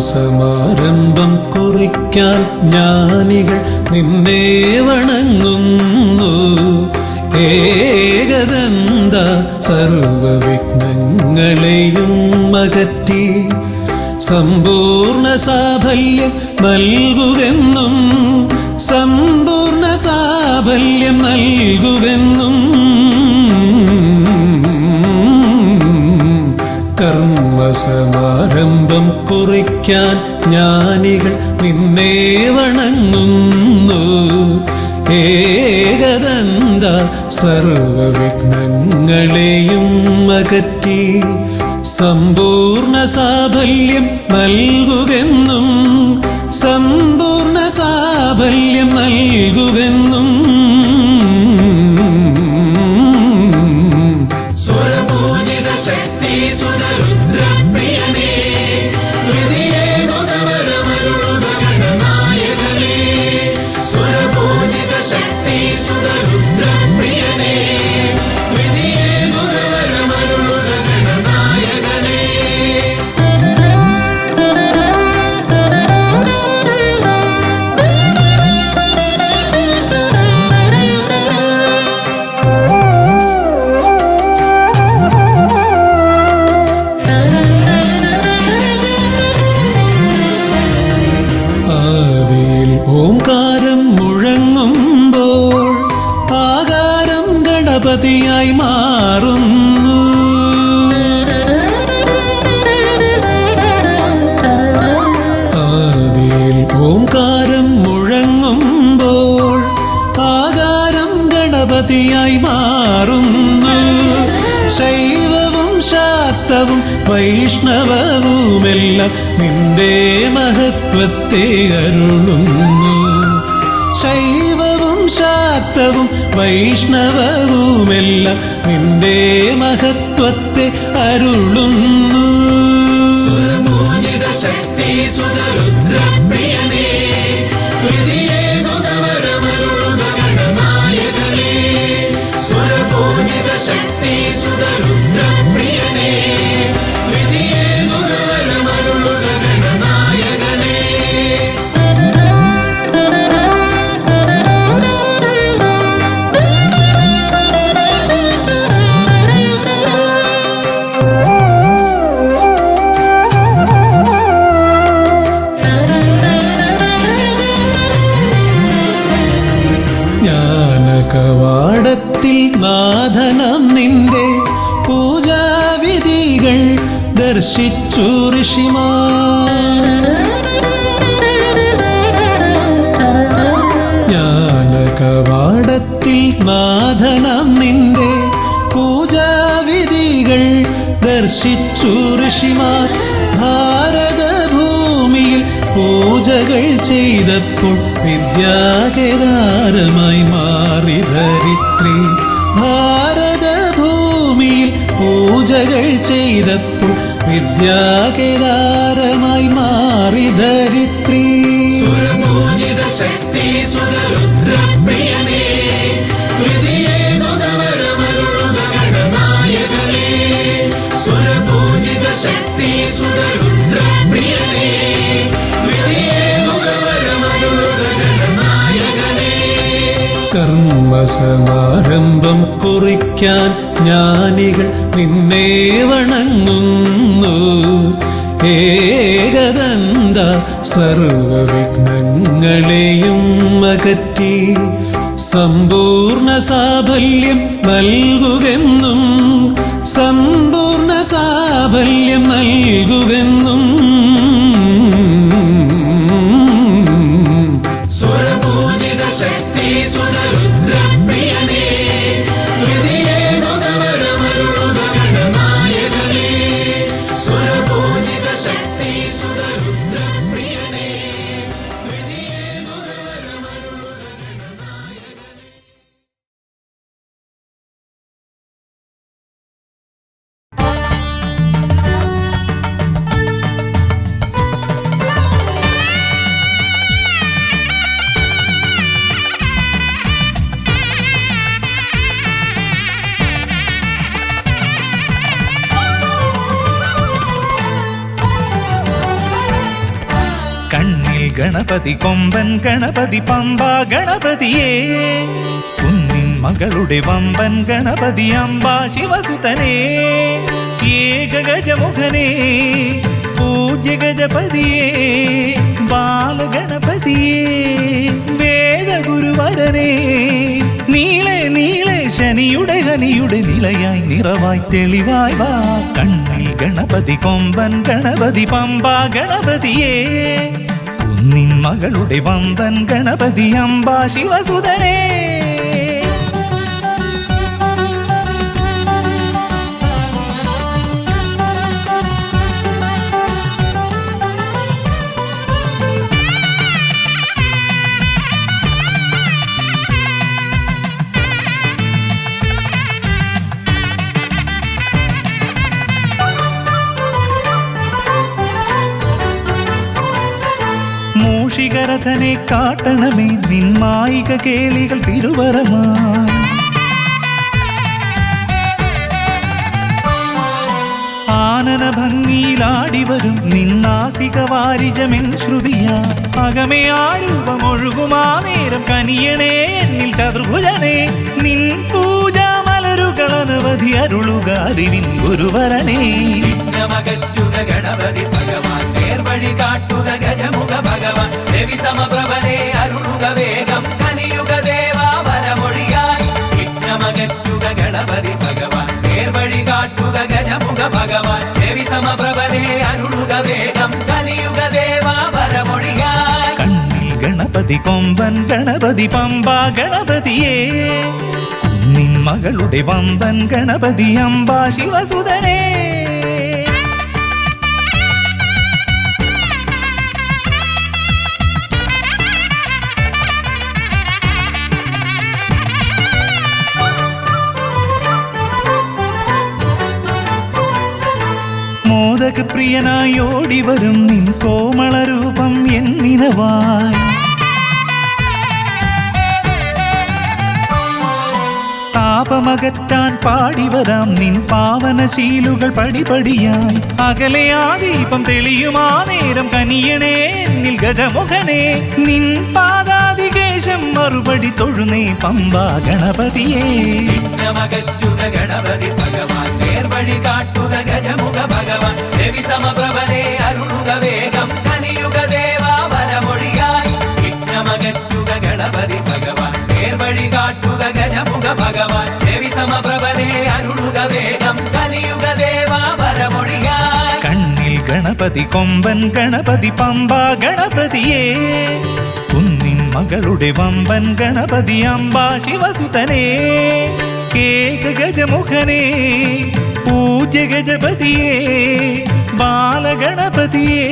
സമാരംഭം കുറിക്കാൻ ജ്ഞാനികൾ നിന്നെ വണങ്ങുന്നു. ഏകദന്ത സർവവിഘ്നങ്ങളെയും അകറ്റി സമ്പൂർണ്ണ സാഫല്യം നൽകുകെന്നും, സമ്പൂർണ്ണ സാഫല്യം നൽകുകെന്നും. കർമ്മസമാരംഭം കുറിക്കാൻ ജ്ഞാനികൾ നിന്നെ വണങ്ങുന്നു. ഏകദന്ത സർവവിഘ്നങ്ങളെയും അകറ്റി സമ്പൂർണ്ണ സാഫല്യം നൽകുകെന്നും, സമ്പൂർണ്ണ സാഫല്യം നൽകുകെന്നും. സ്വരപൂജിത ശക്തി സുതരുദ്രപ്രിയനേ, ഹൃദയേകുതവരമരുളുക ഗണനായകനേ. സ്വരപൂജിത ശക്തി സുതരുദ്രപ്രിയനേ, ഹൃദയേകുതവരമരുളുക ഗണനായകനേ. ഓംകാരം മുഴങ്ങുമ്പോൾ ആകാരം ഗണപതിയായി മാറുന്നു. ആദിയിൽ ഓംകാരം മുഴങ്ങുമ്പോൾ ആകാരം ഗണപതിയായി മാറുന്നു. ശൈവവും ശാക്തവും വൈഷ്ണവവുമെല്ലാം നിന്റെ മഹത്വത്തെ അരുളുന്നു. ശൈവവും ശാക്തവും വൈഷ്ണവവുമെല്ലാം നിന്റെ മഹത്വത്തെ അരുളുന്നു. സ്വരപൂജിത ശക്തി സുതരുദ്രപ്രിയനേ, ഹൃദയേകുതവരമരുളുക ഗണനായകനേ. സ്വരപൂജിത ശക്തി സുതരുദ്രപ്രിയനേ, ഹൃദയേകുതവരമരുളുക ഗണനായകനേ. ജ്ഞാനകവാടത്തിൽ നാഥനാം നിന്റെ പൂജാവിധികൾ ദർശിച്ചു ഋഷിമാർ. ജ്ഞാനകവാടത്തിൽ നാഥനാം നിന്റെ പൂജാവിധികൾ ദർശിച്ചു ഋഷിമാർ. ഭാരതഭൂമിയിൽ പൂജകൾ ചെയ്തപ്പോൾ വിദ്യാകേദാരമായി മാറി ധരിത്രി. ഭാരതഭൂമിയിൽ പൂജകൾ ചെയ്തപ്പോൾ വിദ്യാകേദാരമായി മാറി ധരിത്രി. സുരപൂജിത ശക്തി സുതരുദ്രപ്രിയനേ ഹൃദയേനുദവരമരുളുക ഗണനായകനേ. സുരപൂജിത ശക്തി സുതരുദ്രപ്രിയനേ ഹൃദയേനുദവരമരുളുക ഗണനായകനേ. കർമ്മസമാരംഭം കുറിക്കാൻ ജ്ഞാനികൾ നിന്നെ വണങ്ങുന്നു. ഏകദന്ത സർവവിഘ്നങ്ങളെയും അകറ്റി സമ്പൂർണ്ണ സാഫല്യം നൽകുകെന്നും സമ്പൂർണ്ണ സാഫല്യം നൽകുകെന്നും. സുരപൂജിത ശക്തി സുതരുദ്രപ്രിയനേ ഹൃദയേനുദവരമരുളുക ഗണനായകനേ. സുരപൂജിത ശക്തി സുതരുദ്രപ്രിയനേ ഹൃദയേനുദവരമരുളുക ഗണനായകനേ. കണ്ണിൽ ഗണപതി കൊമ്പൻ ഗണപതി പമ്പ ഗണപതിയേ. കുന്നിൻ മകളുടെ വമ്പൻ ഗണപതി അംബ ശിവസുതനേ. ഏകഗജമുഖനേ പൂജ്യ ഗജപതിയേ. ബാലഗണപതിയേ വേദഗുരുവരനേ. നീളെ നീളെ ശനിയുടെ ഹനിയുടെ നിലയായി നിറവായി തെളിവായി വാ. കണ്ണിൽ ഗണപതി കൊമ്പൻ ഗണപതി പമ്പ ഗണപതിയേ. കുന്നിൻ മകളുടെ വമ്പൻ ഗണപതി അംബ ശിവസുതനേ. മൂഷികരഥനെ കാട്ടണമേ നിന്മായിക കേളികൾ തിരുവരമായി. ആനന ഭംഗിയിലാടിവരും നിന്നാസിക വാരിജമെൻ ശ്രുതിയാ. അകമേ ആരൂപമൊഴുകുമാ നേരം കനിയണേ എന്നിൽ ചതുർഭുജനേ. നിൻ പൂജാ മലരുകളനവധി അരുളുക അറിവിൻ ഗുരുവരനേ. വിഘ്നമകറ്റുക ഗണപതി ഭഗവാൻ നേർവഴി കാട്ടുക ഗജമുഖ ഭഗവാൻ. രവി സമപ്രഭനെ അരുളുക വേഗം കനിയുക ദേവാ വരമൊഴിയായി. വിഘ്നമകറ്റുക ഗണപതി ഭഗവാൻ നേർവഴി കാട്ടുക ഗജമുഖ ഭഗവാൻ. രവി സമപ്രഭനെ അരുളുക വേഗം കനിയുക ദേവാ വരമൊഴിയായി. കണ്ണിൽ ഗണപതി കൊമ്പൻ ഗണപതി പമ്പ ഗണപതിയേ. കുന്നിൻ മകളുടെ വമ്പൻ ഗണപതി അംബ ശിവസുതനേ. മോദകപ്രിയനായി ഓടിവരും നിൻ കോമളരൂപം എന്നിനവായി. താപമകറ്റാൻ പാടിവരാം നിൻ പാവനശീലുകൾ പടിപടിയായി. അകലെ ആ ദീപം തെളിയുമാ നേരം കനിയണേ എന്നിൽ ഗജമുഖനേ. നിൻ പാദാതികേശം മറുപടി തൊഴുന്നേ പമ്പ ഗണപതിയേ. വിഘ്നമകറ്റുക ഗണപതി ഭഗവാൻ നേർവഴി കാട്ടുക ഗജമുഖ ഭഗവാൻ. രവി സമപ്രഭനെ അരുളുക വേഗം കനിയുക ദേവാ വരമൊഴിയായി. വിഘ്നമകറ്റുക ഗണപതി ഭഗവാൻ നേർവഴി കാട്ടുക ഗജമുഖ ഭഗവാൻ. രവി സമപ്രഭനെ അരുളുക വേഗം കനിയുക ദേവാ വരമൊഴിയായി. കണ്ണിൽ ഗണപതി കൊമ്പൻ ഗണപതി പമ്പ ഗണപതിയേ. കുന്നിൻ മകളുടെ വമ്പൻ ഗണപതി അംബ ശിവസുതനേ. ഏകഗജമുഖനേ പൂജ്യ ഗജപതിയേ. ബാലഗണപതിയേ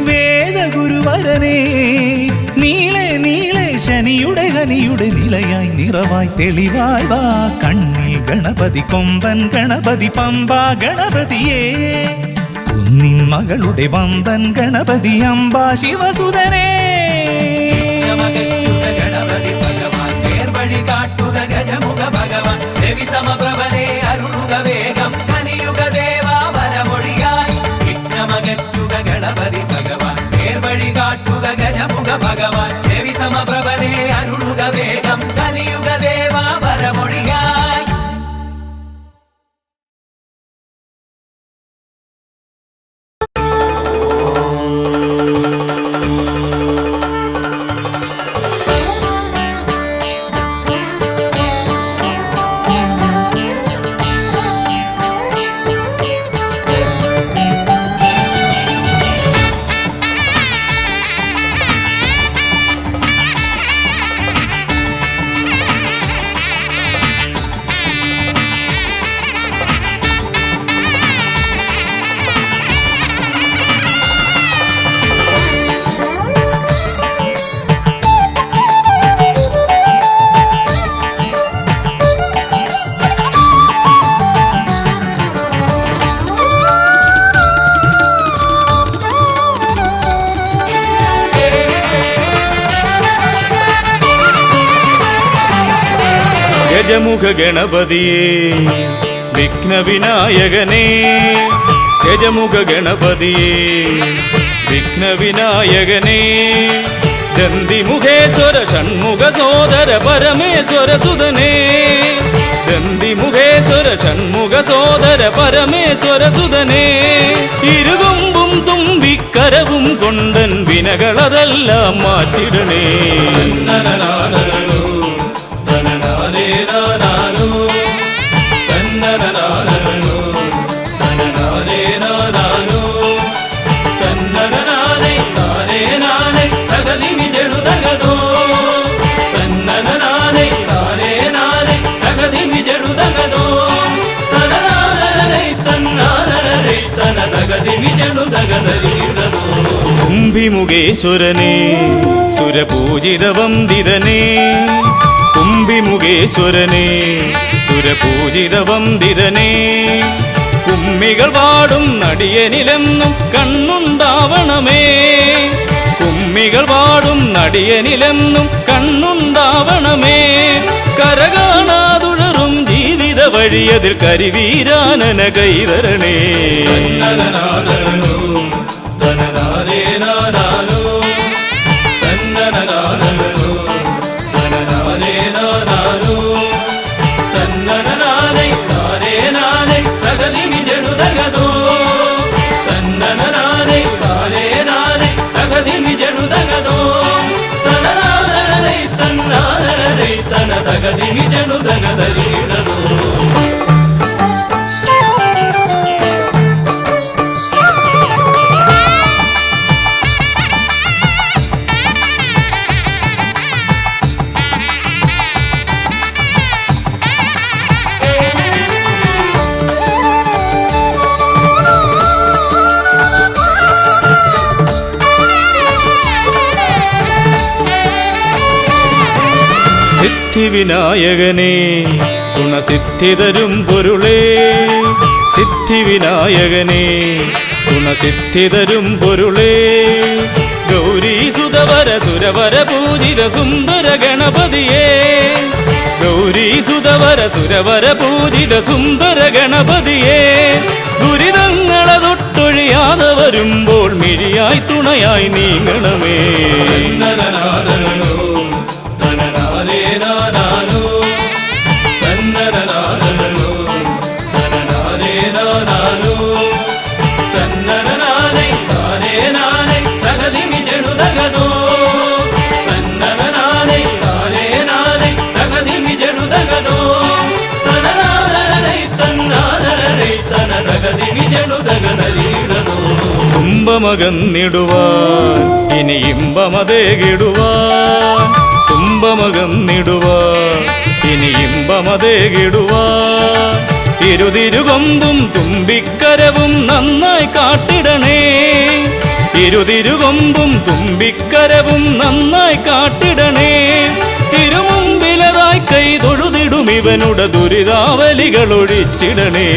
വേദഗുരുവരനേ. നീളെ നീളെ ശനിയുടെ ഹനി കനിയുടെ നിലയായി നിറവായി തെളിവായി വാ കണ്ണിൽ ഗണപതി കൊമ്പൻ ഗണപതി പമ്പാ ഗണപതിയേ കുന്നിൻ മകളുടെ വമ്പൻ ഗണപതി അംബാ ശിവസുതനേ ഗണപതി ഭഗവാൻ നേർവഴി കാട്ടുക ഗജമുഖ ഭഗവാൻ രവി സമപ്രഭനെ അരുളുക വേഗം കനിയുക ദേവാ വരമൊഴിയായി വിഘ്നമകറ്റുക ഗണപതി ഭഗവാൻ നേർവഴി കാട്ടുക ഗജമുഖ ഭഗവാൻ രവി സമപ്രഭനെ അരുളുക വേഗം കനിയുക ദേവാ വരമൊഴിയായി ഗജമുഖ ഗണപതിയേ വിഘ്നവിനായകനേ ഗജമുഖ ഗണപതിയേ വിഘ്നവിനായകനേ ദന്തിമുഖേശ്വര ഷൺമുഖ സോദര പരമേശ്വര സുതനേ ദന്തിമുഖേശ്വര ഷൺമുഖ സോദര പരമേശ്വര സുതനേ ഇരുകൊമ്പും തുമ്പിക്കരവും കൊണ്ടൻ വിനകളതെല്ലാം മാറ്റിടണേ കുംഭിമുഖേശ്വരനേ സുരപൂജിത വന്ദിതനേ കുംഭിമുഖേശ്വരനേ സുരപൂജിത വന്ദിതനേ കുമ്മികൾ പാടും നടിയനിലെന്നും കണ്ണുണ്ടാവണമേ കുമ്മികൾ പാടും നടിയനിലെന്നും കണ്ണുണ്ടാവണമേ കരകാണാതുഴറും ജീവിത വഴിയതിൽ കരിവീരാനന കൈതരണേ സിദ്ധിവിനായകനേ ഗുണസിദ്ധിതരും പൊരുളേ സിദ്ധിവിനായകനേ ഗുണസിദ്ധിതരും പൊരുളേ ഗൗരീസുതവര സുരവര പൂജിത സുന്ദര ഗണപതിയേ ഗൗരീസുതവര സുരവര പൂജിത സുന്ദര ഗണപതിയേ ദുരിതങ്ങളെ തൊട്ടൊഴിയാതെ വരുമ്പോൾ മിഴിയായി തുണയായി നീങ്ങണമേ തുമ്പമകന്നിടുവാൻ ഇനി ഇമ്പമതേകിടുവാൻ തുമ്പമകന്നിടുവാൻ ഇനി ഇമ്പമതേകിടുവാൻ ഇരുതിരുകൊമ്പും തുമ്പിക്കരവും നന്നായി കാട്ടിടണേ ഇരുതിരുകൊമ്പും തുമ്പിക്കരവും നന്നായി കാട്ടിടണേ തിരു ഇവനുടെ ദുരിതാവലികൾ ഒഴിച്ചിടണേ.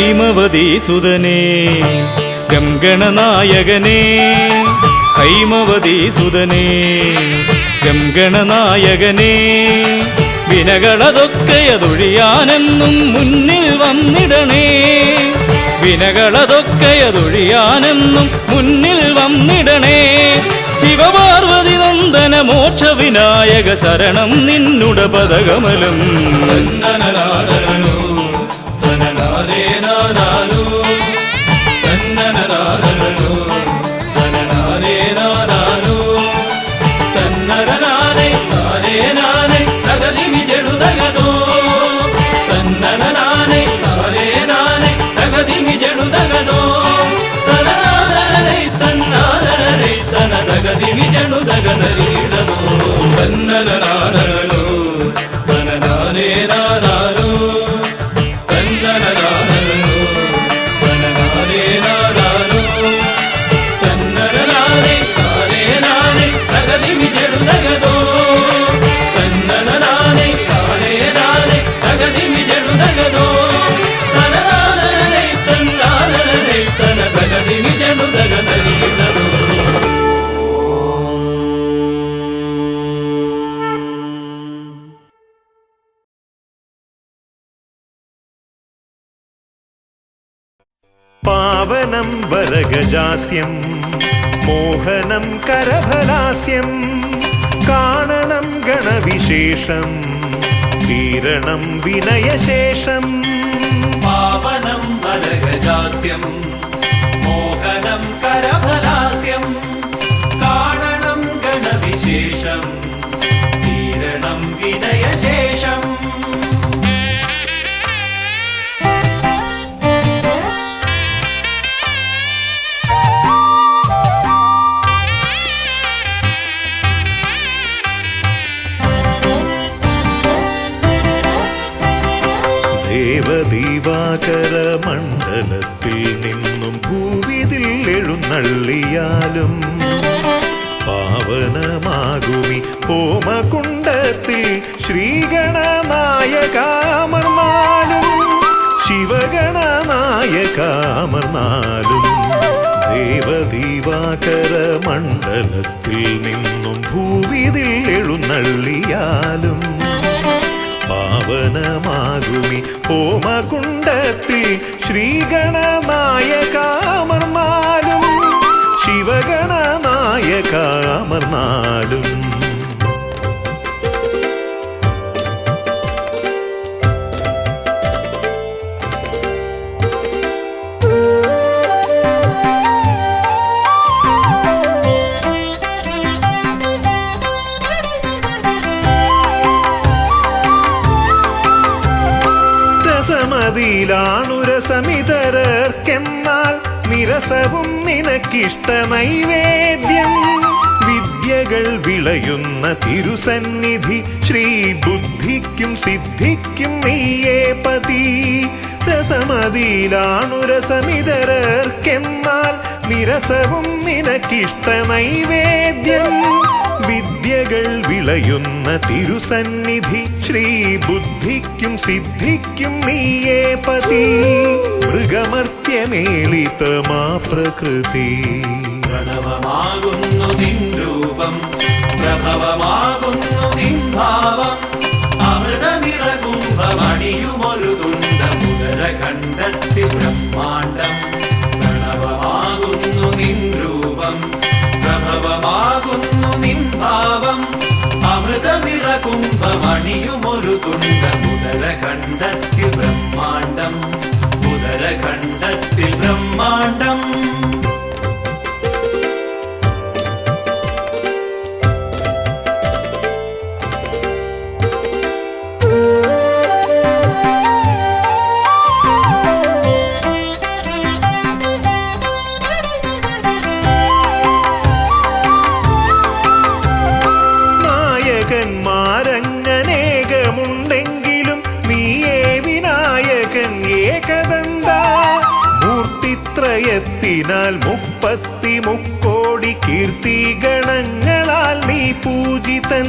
ഹൈമവതീസുതനേ ഗംഗണനായകനേ, ഹൈമവതീസുതനേ ഗംഗണനായകനേ, വിനകളതൊക്കെയതൊഴിയാനെന്നും മുന്നിൽ വന്നിടണേ. വിനകളതൊക്കെയതൊഴിയാനെന്നും മുന്നിൽ വന്നിടണേ. ശിവപാർവതി നന്ദന മോക്ഷ വിനായക ശരണം നിന്നുട പദകമലം. പാവനം വരഗജാസ്യം മോഹനം കരഫലാസ്യം കാണണം ഗണവിശേഷം തീരണം വിനയശേഷം. പാവനം വരഗജാസ്യം മോഹനം കരഫലാസ്യം കാണണം ഗണവിശേഷം തീരണം വിനയശേഷം. ദേവദീവാകര മണ്ഡലത്തിൽ നിന്നും ഭൂവിതിൽ എഴുന്നള്ളിയാലും പാവനമാകുമി ഹോമകുണ്ടത്തിൽ ശ്രീഗണനായകാമർന്നാലും ശിവഗണനായകാമർന്നാലും ദേവദീവാകര മണ്ഡലത്തിൽ നിന്നും ഭൂവിതിൽ എഴുന്നള്ളിയാലും പാവനമാകുമി ഹോമകുണ്ടത്തിൽ ശ്രീഗണനായകാമർന്നാലും ശിവഗണനായകാമർന്നാലും. രസമതിയിലാണുരസമിതരർക്കെന്നാൽ നിരസവും നിനക്കിഷ്ട നൈവേദ്യം. വിദ്യകൾ വിളയുന്ന തിരുസന്നിധി ശ്രീബുദ്ധിക്കും സിദ്ധിക്കും നീയേ പതി. രസമതിയിലാണുരസമിതരർക്കെന്നാൽ നിരസവും നിനക്കിഷ്ട നൈവേദ്യം. വിദ്യകൾ വിളയുന്ന തിരുസന്നിധി ശ്രീ ബുദ്ധിക്കും സിദ്ധിക്കും നീയേ പതി മൃഗമർത്യമേളിതമാ പ്രകൃതി പ്രണവമാകുന്നു നിൻ രൂപം പ്രഭവമാകുന്നു നിൻ ഭാവം അമൃത നിറകുംഭമണിയുമൊരു തുണ്ട മുതര കണ്ടെത്തി ബ്രഹ്മാണ്ടം പ്രണവമാകുന്നു നിൻ രൂപം പ്രഭവമാകുന്നു നിൻ ഭാവം അമൃത നിറകുംഭമണിയുമൊരു തുണ്ട മുതര കണ്ടെത്തി ബ്രഹ്മാണ്ടം മുതര കണ്ടെത്തി ബ്രഹ്മാണ്ടം നായകന്മാരങ്ങനേകമുണ്ടെങ്കിലും നീയേ വിനായകൻ ഏകദന്ത മൂർത്തിത്രയത്തിനാൽ 33 കീർത്തിഗണങ്ങളാൽ നീ പൂജിതൻ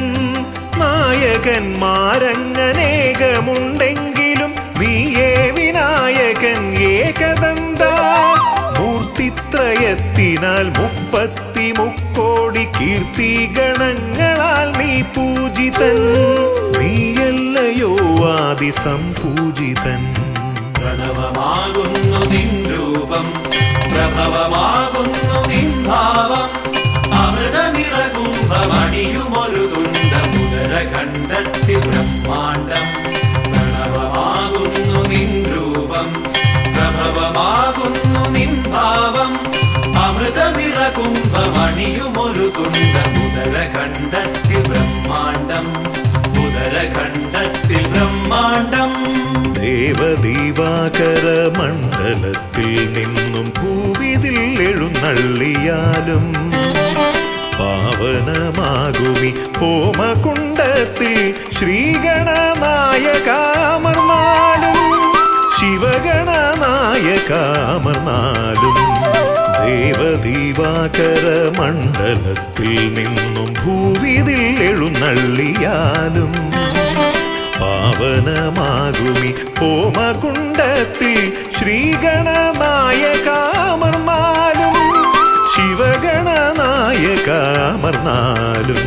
നായകന്മാരങ്ങനേകമുണ്ടെങ്കിലും നീയേ വിനായകൻ ഏകദന്ത മൂർത്തിത്രയത്തിനാൽ 33 കീർത്തിഗണങ്ങളാൽ നീ പൂജിതൻ നീയല്ലയോ ആദിസംപൂജിതൻ പ്രണവമാകുന്നു നിൻ രൂപം പ്രഭവമാകുന്നു നിൻ ഭാവം അമൃത നിറകുംഭമണിയുമൊരു തുണ്ട മുതര കണ്ടെത്തി ബ്രഹ്മാണ്ടം പ്രണവമാകുന്നു നിൻ രൂപം പ്രഭവമാകുന്നു നിൻ ഭാവം അമൃത നിറകുംഭമണിയുമൊരു തുണ്ട മുതര കണ്ടെത്തി ബ്രഹ്മാണ്ടം മുതര കണ്ടെത്തി ബ്രഹ്മാണ്ടം ദേവദീവാകര മണ്ഡലത്തിൽ നിന്നും ഭൂവിതിൽ എഴുന്നള്ളിയാലും പാവനമാകുമി ഹോമകുണ്ടത്തിൽ ശ്രീഗണനായകാമർന്നാലും ശിവഗണനായകാമർന്നാലും ദേവദീവാകര മണ്ഡലത്തിൽ നിന്നും ഭൂവിതിൽ എഴുന്നള്ളിയാലും പാവനമാകുമി ഹോമകുണ്ടത്തിൽ ശ്രീഗണനായകാമർന്നാലും ശിവഗണനായകാമർന്നാലും